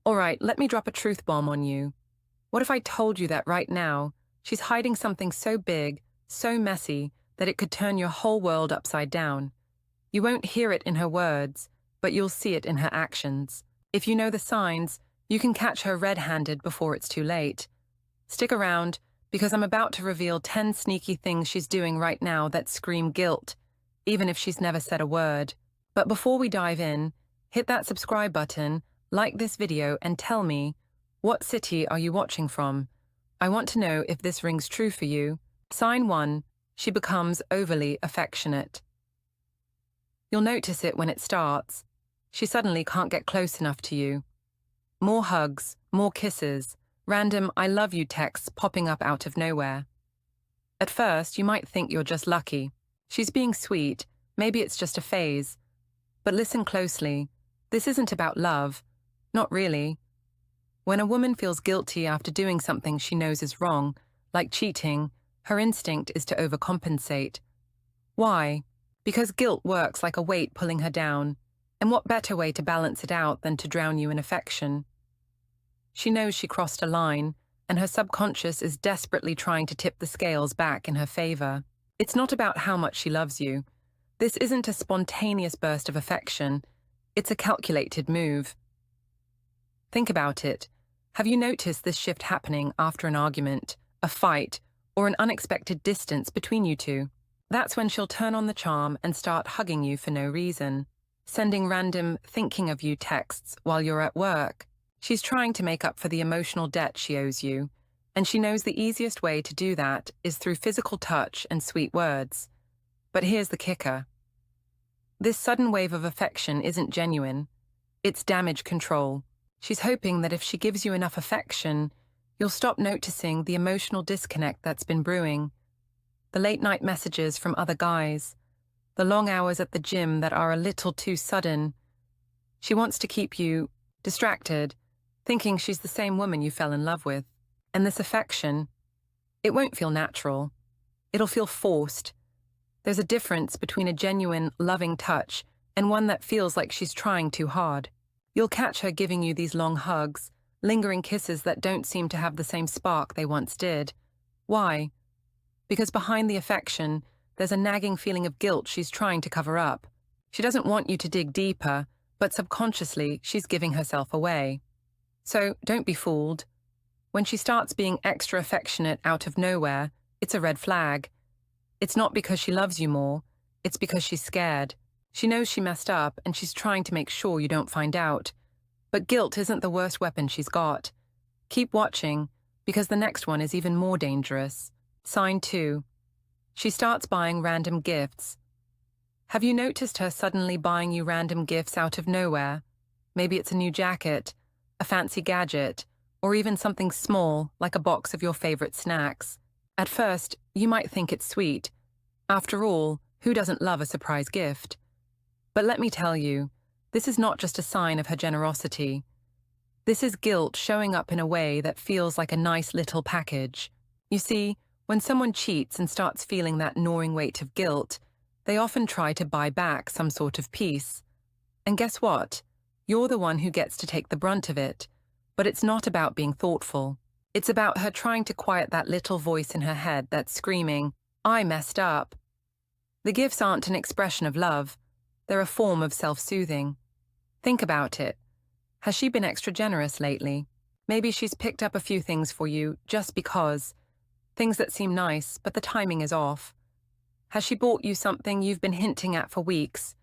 All right, let me drop a truth bomb on you. What if I told you that right now, she's hiding something so big, so messy, that it could turn your whole world upside down? You won't hear it in her words, but you'll see it in her actions. If you know the signs, you can catch her red-handed before it's too late. Stick around, because I'm about to reveal 10 sneaky things she's doing right now that scream guilt, even if she's never said a word. But before we dive in, hit that subscribe button, like this video, and tell me, what city are you watching from? I want to know if this rings true for you. Sign 1, she becomes overly affectionate. You'll notice it when it starts. She suddenly can't get close enough to you. More hugs, more kisses, random I love you texts popping up out of nowhere. At first, you might think you're just lucky. She's being sweet, maybe it's just a phase. But listen closely, this isn't about love. Not really. When a woman feels guilty after doing something she knows is wrong, like cheating, her instinct is to overcompensate. Why? Because guilt works like a weight pulling her down, and what better way to balance it out than to drown you in affection? She knows she crossed a line, and her subconscious is desperately trying to tip the scales back in her favor. It's not about how much she loves you. This isn't a spontaneous burst of affection. It's a calculated move. Think about it. Have you noticed this shift happening after an argument, a fight, or an unexpected distance between you two? That's when she'll turn on the charm and start hugging you for no reason, sending random thinking of you texts while you're at work. She's trying to make up for the emotional debt she owes you, and she knows the easiest way to do that is through physical touch and sweet words. But here's the kicker. This sudden wave of affection isn't genuine. It's damage control. She's hoping that if she gives you enough affection, you'll stop noticing the emotional disconnect that's been brewing. The late-night messages from other guys, the long hours at the gym that are a little too sudden. She wants to keep you distracted, thinking she's the same woman you fell in love with. And this affection, it won't feel natural. It'll feel forced. There's a difference between a genuine, loving touch and one that feels like she's trying too hard. You'll catch her giving you these long hugs, lingering kisses that don't seem to have the same spark they once did. Why? Because behind the affection, there's a nagging feeling of guilt she's trying to cover up. She doesn't want you to dig deeper, but subconsciously, she's giving herself away. So don't be fooled. When she starts being extra affectionate out of nowhere, it's a red flag. It's not because she loves you more, it's because she's scared. She knows she messed up, and she's trying to make sure you don't find out. But guilt isn't the worst weapon she's got. Keep watching, because the next one is even more dangerous. Sign 2. She starts buying random gifts. Have you noticed her suddenly buying you random gifts out of nowhere? Maybe it's a new jacket, a fancy gadget, or even something small, like a box of your favorite snacks. At first, you might think it's sweet. After all, who doesn't love a surprise gift? But let me tell you, this is not just a sign of her generosity. This is guilt showing up in a way that feels like a nice little package. You see, when someone cheats and starts feeling that gnawing weight of guilt, they often try to buy back some sort of peace. And guess what? You're the one who gets to take the brunt of it. But it's not about being thoughtful. It's about her trying to quiet that little voice in her head that's screaming, "I messed up." The gifts aren't an expression of love. They're a form of self-soothing. Think about it. Has she been extra generous lately? Maybe she's picked up a few things for you just because. Things that seem nice, but the timing is off. Has she bought you something you've been hinting at for weeks,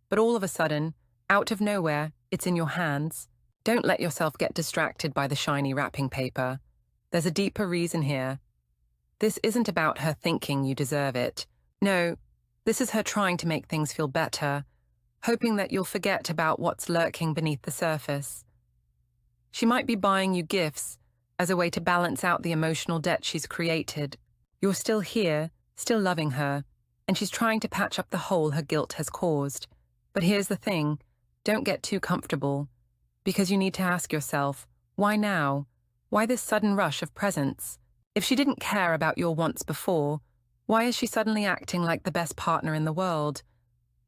but all of a sudden, out of nowhere, it's in your hands? Don't let yourself get distracted by the shiny wrapping paper. There's a deeper reason here. This isn't about her thinking you deserve it. No, this is her trying to make things feel better, hoping that you'll forget about what's lurking beneath the surface. She might be buying you gifts as a way to balance out the emotional debt she's created. You're still here, still loving her, and she's trying to patch up the hole her guilt has caused. But here's the thing, don't get too comfortable, because you need to ask yourself, why now? Why this sudden rush of presents? If she didn't care about your wants before, why is she suddenly acting like the best partner in the world?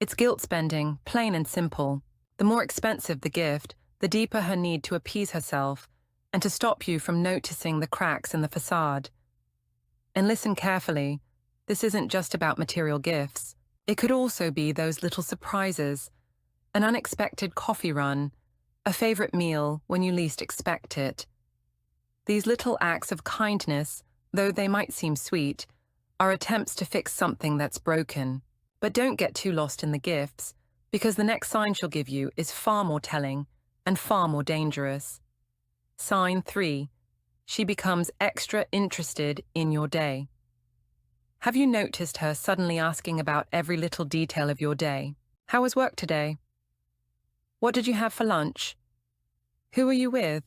It's guilt spending, plain and simple. The more expensive the gift, the deeper her need to appease herself and to stop you from noticing the cracks in the facade. And listen carefully, this isn't just about material gifts. It could also be those little surprises, an unexpected coffee run, a favorite meal when you least expect it. These little acts of kindness, though they might seem sweet, are attempts to fix something that's broken. But don't get too lost in the gifts, because the next sign she'll give you is far more telling and far more dangerous. Sign 3. She becomes extra interested in your day. Have you noticed her suddenly asking about every little detail of your day? How was work today? What did you have for lunch? Who are you with?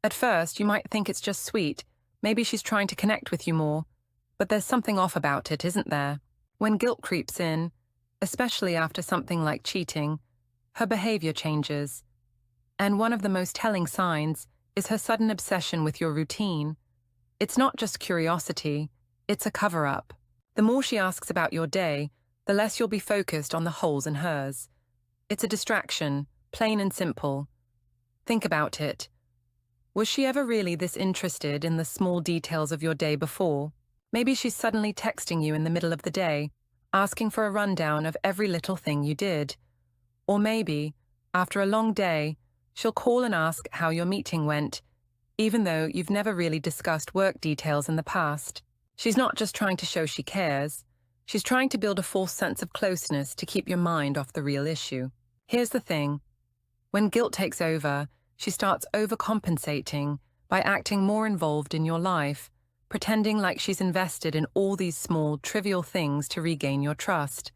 At first, you might think it's just sweet. Maybe she's trying to connect with you more. But there's something off about it, isn't there? When guilt creeps in, especially after something like cheating, her behavior changes. And one of the most telling signs is her sudden obsession with your routine. It's not just curiosity, it's a cover-up. The more she asks about your day, the less you'll be focused on the holes in hers. It's a distraction, plain and simple. Think about it. Was she ever really this interested in the small details of your day before? Maybe she's suddenly texting you in the middle of the day, asking for a rundown of every little thing you did. Or maybe, after a long day, she'll call and ask how your meeting went, even though you've never really discussed work details in the past. She's not just trying to show she cares, she's trying to build a false sense of closeness to keep your mind off the real issue. Here's the thing. When guilt takes over, she starts overcompensating by acting more involved in your life, pretending like she's invested in all these small, trivial things to regain your trust.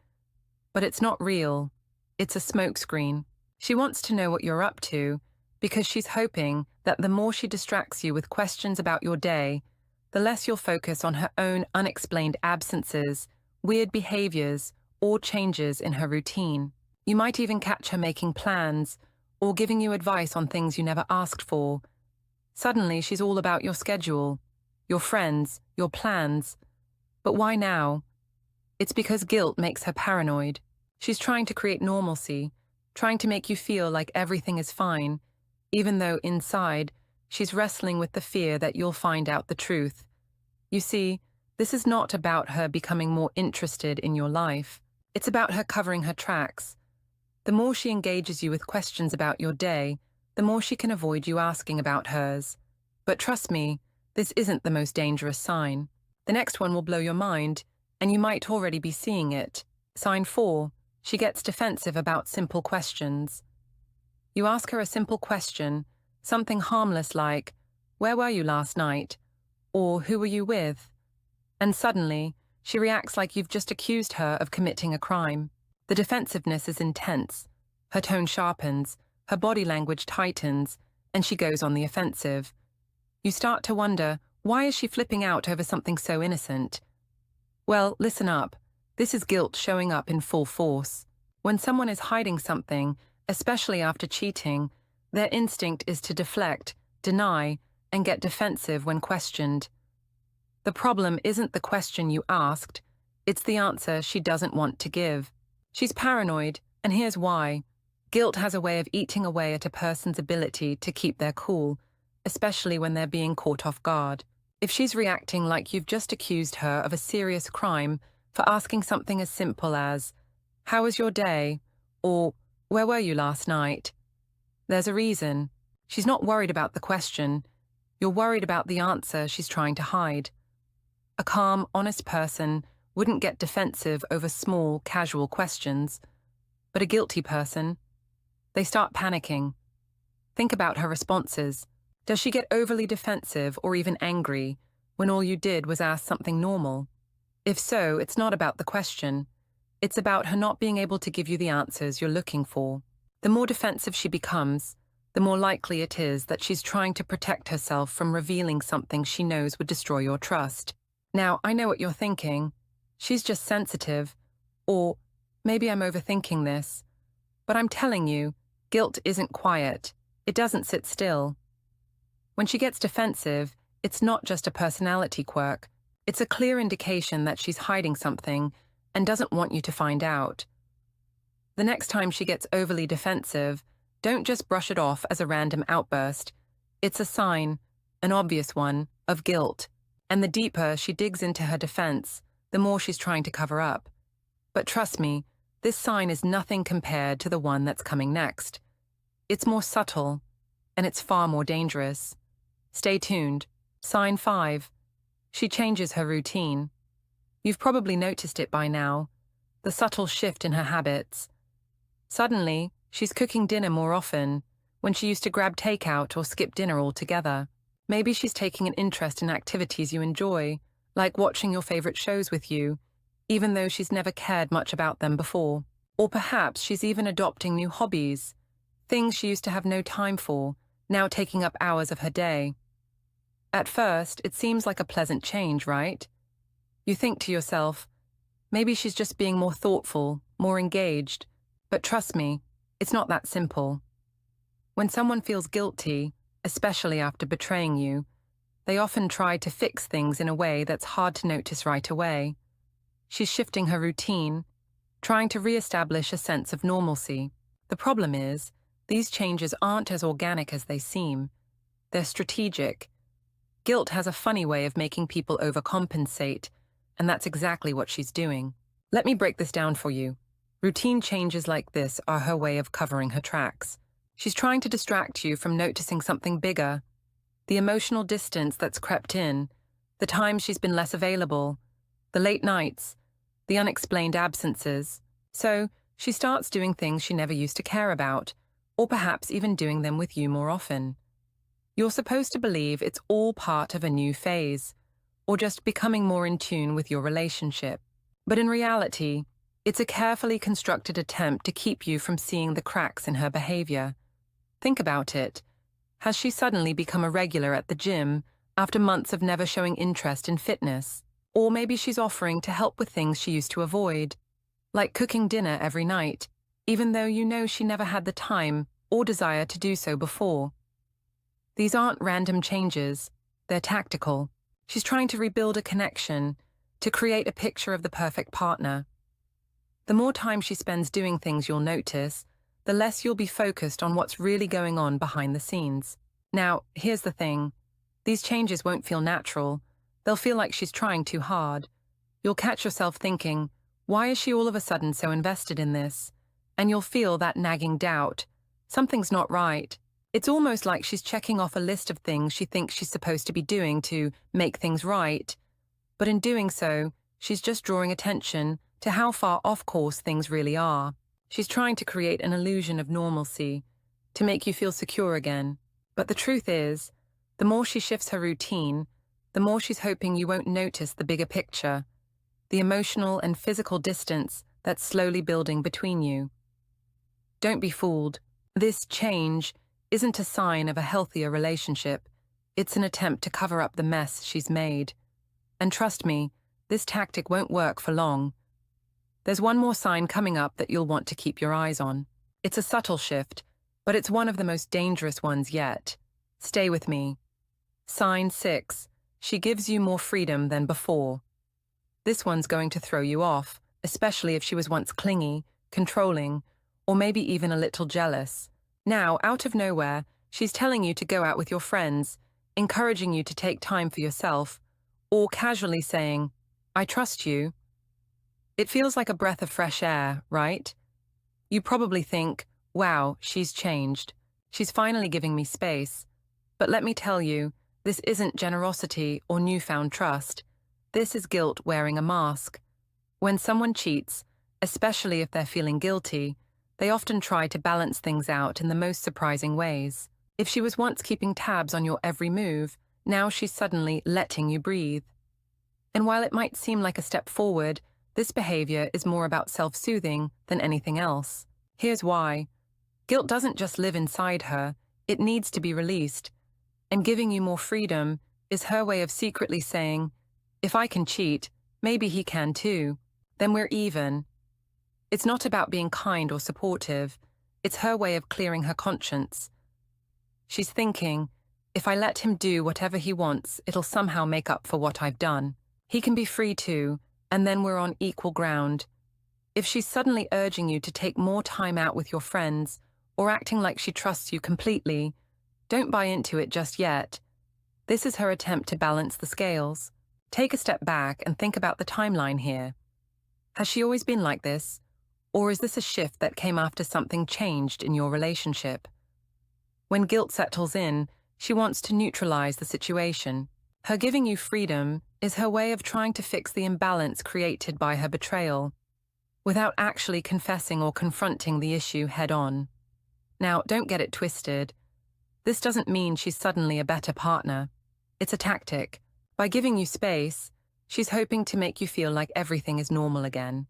But it's not real. It's a smokescreen. She wants to know what you're up to because she's hoping that the more she distracts you with questions about your day, the less you'll focus on her own unexplained absences, weird behaviors, or changes in her routine. You might even catch her making plans or giving you advice on things you never asked for. Suddenly, she's all about your schedule, your friends, your plans. But why now? It's because guilt makes her paranoid. She's trying to create normalcy, trying to make you feel like everything is fine, even though inside, she's wrestling with the fear that you'll find out the truth. You see, this is not about her becoming more interested in your life. It's about her covering her tracks. The more she engages you with questions about your day, the more she can avoid you asking about hers. But trust me, this isn't the most dangerous sign. The next one will blow your mind, and you might already be seeing it. Sign 4. She gets defensive about simple questions. You ask her a simple question, something harmless like, "Where were you last night?" or "Who were you with?" And suddenly, she reacts like you've just accused her of committing a crime. The defensiveness is intense. Her tone sharpens, her body language tightens, and she goes on the offensive. You start to wonder, why is she flipping out over something so innocent? Well, listen up. This is guilt showing up in full force. When someone is hiding something, especially after cheating, their instinct is to deflect, deny, and get defensive when questioned. The problem isn't the question you asked, it's the answer she doesn't want to give. She's paranoid, and here's why. Guilt has a way of eating away at a person's ability to keep their cool, especially when they're being caught off guard. If she's reacting like you've just accused her of a serious crime for asking something as simple as, "How was your day?" or "Where were you last night?" there's a reason. She's not worried about the question. You're worried about the answer she's trying to hide. A calm, honest person wouldn't get defensive over small, casual questions. But a guilty person, they start panicking. Think about her responses. Does she get overly defensive or even angry when all you did was ask something normal? If so, it's not about the question. It's about her not being able to give you the answers you're looking for. The more defensive she becomes, the more likely it is that she's trying to protect herself from revealing something she knows would destroy your trust. Now, I know what you're thinking. She's just sensitive. Or, maybe I'm overthinking this. But I'm telling you, guilt isn't quiet. It doesn't sit still. When she gets defensive, it's not just a personality quirk. It's a clear indication that she's hiding something and doesn't want you to find out. The next time she gets overly defensive, Don't just brush it off as a random outburst. It's a sign, an obvious one, of guilt. And the deeper she digs into her defense, the more she's trying to cover up. But trust me, this sign is nothing compared to the one that's coming next. It's more subtle, and it's far more dangerous. Stay tuned. Sign 5. She changes her routine. You've probably noticed it by now, the subtle shift in her habits. Suddenly, she's cooking dinner more often, when she used to grab takeout or skip dinner altogether. Maybe she's taking an interest in activities you enjoy, like watching your favorite shows with you, even though she's never cared much about them before. Or perhaps she's even adopting new hobbies, things she used to have no time for, now taking up hours of her day. At first, it seems like a pleasant change, right? You think to yourself, maybe she's just being more thoughtful, more engaged. But trust me, it's not that simple. When someone feels guilty, especially after betraying you, they often try to fix things in a way that's hard to notice right away. She's shifting her routine, trying to re-establish a sense of normalcy. The problem is, these changes aren't as organic as they seem. They're strategic. Guilt has a funny way of making people overcompensate, and that's exactly what she's doing. Let me break this down for you. Routine changes like this are her way of covering her tracks. She's trying to distract you from noticing something bigger. The emotional distance that's crept in, the times she's been less available, the late nights, the unexplained absences. So, she starts doing things she never used to care about, or perhaps even doing them with you more often. You're supposed to believe it's all part of a new phase, or just becoming more in tune with your relationship. But in reality, it's a carefully constructed attempt to keep you from seeing the cracks in her behavior. Think about it. Has she suddenly become a regular at the gym after months of never showing interest in fitness? Or maybe she's offering to help with things she used to avoid, like cooking dinner every night, even though you know she never had the time or desire to do so before. These aren't random changes, they're tactical. She's trying to rebuild a connection, to create a picture of the perfect partner. The more time she spends doing things you'll notice, the less you'll be focused on what's really going on behind the scenes. Now, here's the thing. These changes won't feel natural. They'll feel like she's trying too hard. You'll catch yourself thinking, why is she all of a sudden so invested in this? And you'll feel that nagging doubt. Something's not right. It's almost like she's checking off a list of things she thinks she's supposed to be doing to make things right. But in doing so, she's just drawing attention to how far off course things really are. She's trying to create an illusion of normalcy, to make you feel secure again. But the truth is, the more she shifts her routine, the more she's hoping you won't notice the bigger picture, the emotional and physical distance that's slowly building between you. Don't be fooled. This change isn't a sign of a healthier relationship. It's an attempt to cover up the mess she's made. And trust me, this tactic won't work for long. There's one more sign coming up that you'll want to keep your eyes on. It's a subtle shift, but it's one of the most dangerous ones yet. Stay with me. Sign 6. She gives you more freedom than before. This one's going to throw you off, especially if she was once clingy, controlling, or maybe even a little jealous. Now, out of nowhere, she's telling you to go out with your friends, encouraging you to take time for yourself, or casually saying, I trust you. It feels like a breath of fresh air, right? You probably think, wow, she's changed. She's finally giving me space. But let me tell you, this isn't generosity or newfound trust. This is guilt wearing a mask. When someone cheats, especially if they're feeling guilty, they often try to balance things out in the most surprising ways. If she was once keeping tabs on your every move, now she's suddenly letting you breathe. And while it might seem like a step forward, this behavior is more about self-soothing than anything else. Here's why. Guilt doesn't just live inside her, it needs to be released. And giving you more freedom is her way of secretly saying, if I can cheat, maybe he can too. Then we're even. It's not about being kind or supportive. It's her way of clearing her conscience. She's thinking, if I let him do whatever he wants, it'll somehow make up for what I've done. He can be free too, and then we're on equal ground. If she's suddenly urging you to take more time out with your friends, or acting like she trusts you completely, don't buy into it just yet. This is her attempt to balance the scales. Take a step back and think about the timeline here. Has she always been like this? Or is this a shift that came after something changed in your relationship? When guilt settles in, she wants to neutralize the situation. Her giving you freedom is her way of trying to fix the imbalance created by her betrayal, without actually confessing or confronting the issue head-on. Now, don't get it twisted. This doesn't mean she's suddenly a better partner. It's a tactic. By giving you space, she's hoping to make you feel like everything is normal again.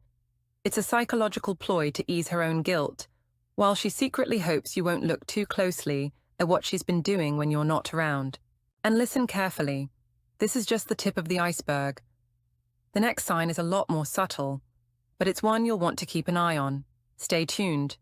It's a psychological ploy to ease her own guilt, while she secretly hopes you won't look too closely at what she's been doing when you're not around. And listen carefully. This is just the tip of the iceberg. The next sign is a lot more subtle, but it's one you'll want to keep an eye on. Stay tuned.